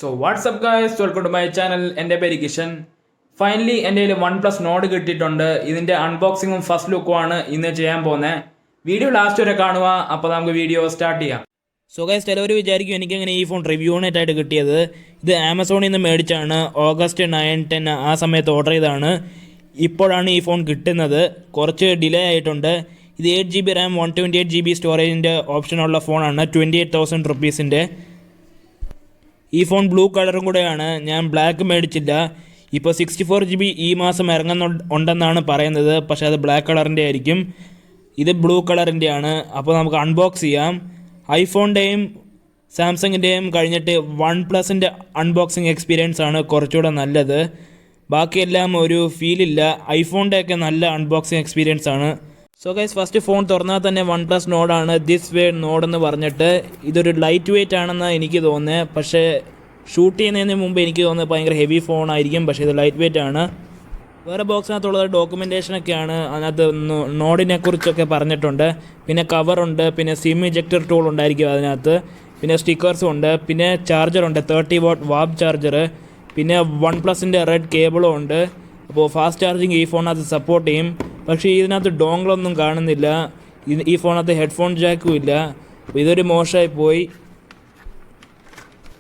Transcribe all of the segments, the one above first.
So what's up guys, welcome to my channel. എൻ്റെ പേര് Kishan. Finally എൻ്റെ കയ്യിൽ OnePlus Nord കിട്ടിയിട്ടുണ്ട്. ഇതിൻ്റെ അൺബോക്സിങ്ങും ഫസ്റ്റ് ലുക്കും ആണ് ഇന്ന് ചെയ്യാൻ പോകുന്നത്. വീഡിയോ ലാസ്റ്റ് വരെ കാണുക. അപ്പോൾ നമുക്ക് വീഡിയോ സ്റ്റാർട്ട് ചെയ്യാം. സോ ഗൈസ്, ചിലവർ വിചാരിക്കും എനിക്കങ്ങനെ ഈ ഫോൺ റിവ്യൂ യൂണിറ്റായിട്ട് കിട്ടിയത്. ഇത് ആമസോണിൽ നിന്ന് മേടിച്ചാണ്. ഓഗസ്റ്റ് 9-10 ആ സമയത്ത് ഓർഡർ ചെയ്തതാണ്. ഇപ്പോഴാണ് ഈ ഫോൺ കിട്ടുന്നത്. കുറച്ച് ഡിലേ ആയിട്ടുണ്ട്. ഇത് 8GB RAM 128GB സ്റ്റോറേജിൻ്റെ ഓപ്ഷനുള്ള ഫോണാണ്. 28,000 റുപ്പീസിൻ്റെ. ഈ ഫോൺ ബ്ലൂ കളറും കൂടെയാണ്. ഞാൻ ബ്ലാക്ക് മേടിച്ചില്ല. ഇപ്പോൾ 64GB ഈ മാസം ഇറങ്ങുന്നുണ്ടെന്നാണ് പറയുന്നത്. പക്ഷേ അത് ബ്ലാക്ക് കളറിൻ്റെ ആയിരിക്കും. ഇത് ബ്ലൂ കളറിൻ്റെയാണ്. അപ്പോൾ നമുക്ക് അൺബോക്സ് ചെയ്യാം. ഐഫോണിൻ്റെയും സാംസങ്ങിൻ്റെയും കഴിഞ്ഞിട്ട് OnePlusൻ്റെ അൺബോക്സിങ് എക്സ്പീരിയൻസ് ആണ് കുറച്ചുകൂടെ നല്ലത്. ബാക്കിയെല്ലാം ഒരു ഫീലില്ല. ഐഫോണിൻ്റെയൊക്കെ നല്ല അൺബോക്സിങ് എക്സ്പീരിയൻസ് ആണ്. സോ ഗൈസ്, ഫസ്റ്റ് ഫോൺ തുറന്നാൽ തന്നെ OnePlus Nord ആണ്. ദിസ് വേ Nord എന്ന് പറഞ്ഞിട്ട് ഇതൊരു ലൈറ്റ് വെയ്റ്റ് ആണെന്നാണ് എനിക്ക് തോന്നുന്നത്. പക്ഷേ ഷൂട്ട് ചെയ്യുന്നതിന് മുമ്പ് എനിക്ക് തോന്നുന്നത് ഭയങ്കര ഹെവി ഫോണായിരിക്കും. പക്ഷേ ഇത് ലൈറ്റ് വെയ്റ്റ് ആണ്. വേറെ ബോക്സിനകത്തുള്ളത് ഡോക്യുമെൻറ്റേഷനൊക്കെയാണ്. അതിനകത്ത് നോഡിനെ കുറിച്ചൊക്കെ പറഞ്ഞിട്ടുണ്ട്. പിന്നെ കവറുണ്ട്, പിന്നെ സിം ഇജക്ടർ ടൂൾ ഉണ്ടായിരിക്കും അതിനകത്ത്, പിന്നെ സ്റ്റിക്കേഴ്സും ഉണ്ട്, പിന്നെ ചാർജറുണ്ട് 30W വാബ് ചാർജർ, പിന്നെ OnePlusൻ്റെ റെഡ് കേബിളും ഉണ്ട്. അപ്പോൾ ഫാസ്റ്റ് ചാർജിങ് ഈ ഫോണിനകത്ത് സപ്പോർട്ട് ചെയ്യും. പക്ഷേ ഇതിനകത്ത് ഡോങ്കിളൊന്നും കാണുന്നില്ല. ഈ ഫോണിനകത്ത് ഹെഡ്ഫോൺ ജാക്കും ഇല്ല. അപ്പോൾ ഇതൊരു മോശമായി പോയി.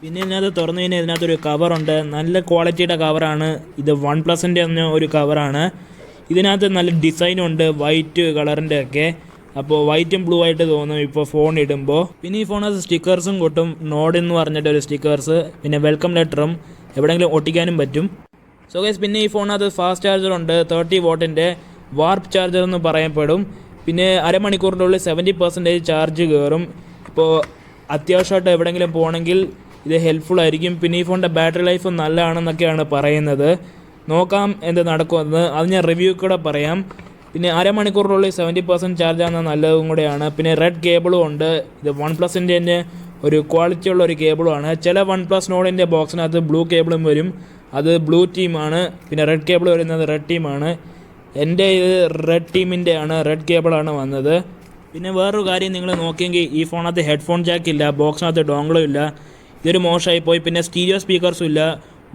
പിന്നെ ഇതിനകത്ത് തുറന്നു കഴിഞ്ഞാൽ ഇതിനകത്തൊരു കവറുണ്ട്. നല്ല ക്വാളിറ്റിയുടെ കവറാണ്. ഇത് OnePlusൻ്റെ തന്നെ ഒരു കവറാണ്. ഇതിനകത്ത് നല്ല ഡിസൈനുണ്ട്, വൈറ്റ് കളറിൻ്റെ ഒക്കെ. അപ്പോൾ വൈറ്റും ബ്ലൂ ആയിട്ട് തോന്നും ഇപ്പോൾ ഫോൺ ഇടുമ്പോൾ. പിന്നെ ഈ ഫോണിനകത്ത് സ്റ്റിക്കേഴ്സും കിട്ടും. നോഡ് എന്ന് പറഞ്ഞിട്ടൊരു സ്റ്റിക്കേഴ്സ്, പിന്നെ വെൽക്കം ലെറ്ററും എവിടെയെങ്കിലും ഒട്ടിക്കാനും പറ്റും. സോ ഗൈസ്, പിന്നെ ഈ ഫോണിനകത്ത് ഫാസ്റ്റ് ചാർജറുണ്ട് 30W വാർപ്പ് ചാർജർ എന്ന് പറയപ്പെടും. പിന്നെ അരമണിക്കൂറിൻ്റെ ഉള്ളിൽ 70% ചാർജ് കയറും. ഇപ്പോൾ അത്യാവശ്യമായിട്ട് എവിടെയെങ്കിലും പോകണമെങ്കിൽ ഇത് ഹെൽപ്ഫുൾ ആയിരിക്കും. പിന്നെ ഈ ഫോണിൻ്റെ ബാറ്ററി ലൈഫ് നല്ലതാണെന്നൊക്കെയാണ് പറയുന്നത്. നോക്കാം എന്ത് നടക്കുമെന്ന്. അത് ഞാൻ റിവ്യൂ കൂടെ പറയാം. പിന്നെ അരമണിക്കൂറിനുള്ളിൽ 70% ചാർജ് ആകുന്ന നല്ലതും കൂടെയാണ്. പിന്നെ റെഡ് കേബിളും ഉണ്ട്. ഇത് OnePlusൻ്റെ തന്നെ ഒരു ക്വാളിറ്റി ഉള്ള ഒരു കേബിളുമാണ്. ചില OnePlus Nordൻ്റെ ബോക്സിനകത്ത് ബ്ലൂ കേബിളും വരും. അത് ബ്ലൂ ടീമാണ്. പിന്നെ റെഡ് കേബിൾ വരുന്നത് റെഡ് ടീമാണ്. എൻ്റെ ഇത് റെഡ് ടീമിൻ്റെ ആണ്, റെഡ് കേബിളാണ് വന്നത്. പിന്നെ വേറൊരു കാര്യം നിങ്ങൾ നോക്കിയെങ്കിൽ ഈ ഫോണിനകത്ത് ഹെഡ്ഫോൺ ജാക്കില്ല, ബോക്സിനകത്ത് ഡോങ്കിളും ഇല്ല. ഇതൊരു മോശമായി പോയി. പിന്നെ സ്റ്റീരിയോ സ്പീക്കേഴ്സും ഇല്ല,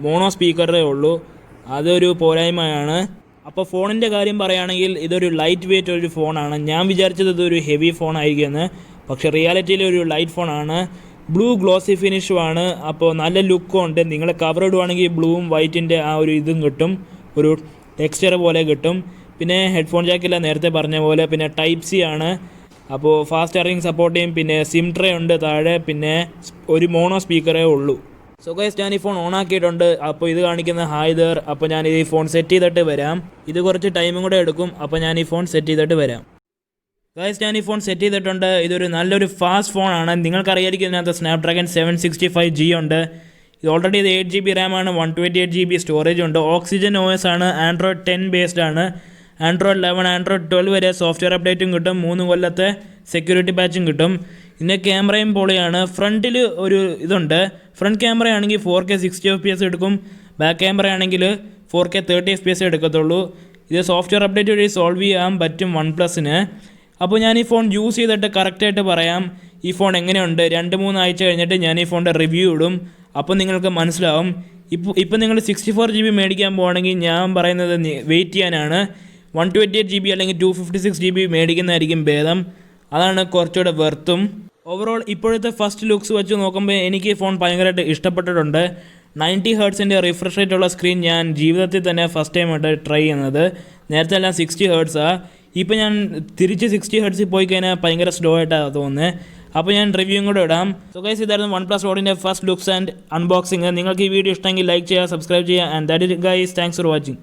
മോണോ സ്പീക്കറേ ഉള്ളൂ. അതൊരു പോരായ്മയാണ്. അപ്പോൾ ഫോണിൻ്റെ കാര്യം പറയുകയാണെങ്കിൽ ഇതൊരു ലൈറ്റ് വെയ്റ്റ് ഒരു ഫോണാണ്. ഞാൻ വിചാരിച്ചത് ഇതൊരു ഹെവി ഫോൺ ആയിരിക്കുമെന്ന്. പക്ഷേ റിയാലിറ്റിയിൽ ഒരു ലൈറ്റ് ഫോണാണ്. ബ്ലൂ ഗ്ലോസി ഫിനിഷുമാണ്. അപ്പോൾ നല്ല ലുക്കും ഉണ്ട്. നിങ്ങൾ കവർ ഇടുവാണെങ്കിൽ ബ്ലൂവും വൈറ്റിൻ്റെ ആ ഒരു ഇതും കിട്ടും, ഒരു ടെക്സ്ചർ പോലെ കിട്ടും. പിന്നെ ഹെഡ്ഫോൺ ജാക്കില്ല, നേരത്തെ പറഞ്ഞ പോലെ. പിന്നെ ടൈപ്പ് സി ആണ്. അപ്പോൾ ഫാസ്റ്റ് ചാർജിങ് സപ്പോർട്ട് ചെയ്യും. പിന്നെ സിം ട്രേ ഉണ്ട് താഴെ. പിന്നെ ഒരു മോണോ സ്പീക്കറേ ഉള്ളൂ. സോ ഗൈസ്, ഞാൻ ഈ ഫോൺ ഓൺ ആക്കിയിട്ടുണ്ട്. അപ്പോൾ ഇത് കാണിക്കുന്ന ഹായ് ദർ. അപ്പോൾ ഞാൻ ഈ ഫോൺ സെറ്റ് ചെയ്തിട്ട് വരാം. ഇത് കുറച്ച് ടൈമും കൂടെ എടുക്കും. അപ്പോൾ ഞാൻ ഈ ഫോൺ സെറ്റ് ചെയ്തിട്ട് വരാം. ഗൈസ്, ഞാൻ ഈ ഫോൺ സെറ്റ് ചെയ്തിട്ടുണ്ട്. ഇതൊരു നല്ലൊരു ഫാസ്റ്റ് ഫോണാണ്. നിങ്ങൾക്കറിയായിരിക്കും ഇതിനകത്ത് സ്നാപ്ഡ്രാഗൺ 765G ഉണ്ട്. ഇത് ഓൾറെഡി ഇത് 8GB RAM ആണ്, 128GB സ്റ്റോറേജ് ഉണ്ട്. ഓക്സിജൻ OS ആണ്. ആൻഡ്രോയിഡ് 10 ബേസ്ഡ് ആണ്. ആൻഡ്രോയിഡ് 11, ആൻഡ്രോയിഡ് 12 വരെ സോഫ്റ്റ്വെയർ അപ്ഡേറ്റും കിട്ടും. 3 കൊല്ലത്തെ സെക്യൂരിറ്റി പാച്ചും കിട്ടും. ഇതിൻ്റെ ക്യാമറയും പൊളിയാണ്. ഫ്രണ്ടിൽ ഒരു ഇതുണ്ട്. ഫ്രണ്ട് ക്യാമറ ആണെങ്കിൽ 4K 60fps എടുക്കും. ബാക്ക് ക്യാമറ ആണെങ്കിൽ 4K 30fps എടുക്കത്തുള്ളൂ. ഇത് സോഫ്റ്റ്വെയർ അപ്ഡേറ്റ് വഴി സോൾവ് ചെയ്യാൻ പറ്റും OnePlusന്. അപ്പോൾ ഞാൻ ഈ ഫോൺ യൂസ് ചെയ്തിട്ട് കറക്റ്റായിട്ട് പറയാം ഈ ഫോൺ എങ്ങനെയുണ്ട്. 2-3 ആഴ്ച കഴിഞ്ഞിട്ട് ഞാൻ ഈ ഫോണിൻ്റെ റിവ്യൂ ഇടും. അപ്പോൾ നിങ്ങൾക്ക് മനസ്സിലാവും. ഇപ്പോൾ നിങ്ങൾ 64GB മേടിക്കാൻ പോകുകയാണെങ്കിൽ ഞാൻ പറയുന്നത് വെയിറ്റ് ചെയ്യാനാണ്. 128GB അല്ലെങ്കിൽ 256GB മേടിക്കുന്നതായിരിക്കും ഭേദം. അതാണ് കുറച്ചുകൂടെ വെർത്തും. ഓവറോൾ ഇപ്പോഴത്തെ ഫസ്റ്റ് ലുക്സ് വെച്ച് നോക്കുമ്പോൾ എനിക്ക് ഈ ഫോൺ ഭയങ്കരമായിട്ട് ഇഷ്ടപ്പെട്ടിട്ടുണ്ട്. 90 Hz റിഫ്രഷ് റേറ്റുള്ള സ്ക്രീൻ ഞാൻ ജീവിതത്തിൽ തന്നെ ഫസ്റ്റ് ടൈമായിട്ട് ട്രൈ ചെയ്യുന്നത്. നേരത്തെ എല്ലാം 60 Hz. ഇപ്പോൾ ഞാൻ തിരിച്ച് 60 Hz പോയി കഴിഞ്ഞാൽ ഭയങ്കര സ്ലോ ആയിട്ടാണ് തോന്നുന്നത്. അപ്പോൾ ഞാൻ റിവ്യൂയും കൂടെ ഇടാം. സോ ഗൈസ്, ഇതായിരുന്നു OnePlus Nordൻ്റെ ഫസ്റ്റ് ലുക്സ് ആൻഡ് അൺബോക്സിങ്. നിങ്ങൾക്ക് ഈ വീഡിയോ ഇഷ്ടമെങ്കിൽ ലൈക്ക് ചെയ്യുക, സബ്സ്ക്രൈബ് ചെയ്യുക. And that it guys. Thanks for watching.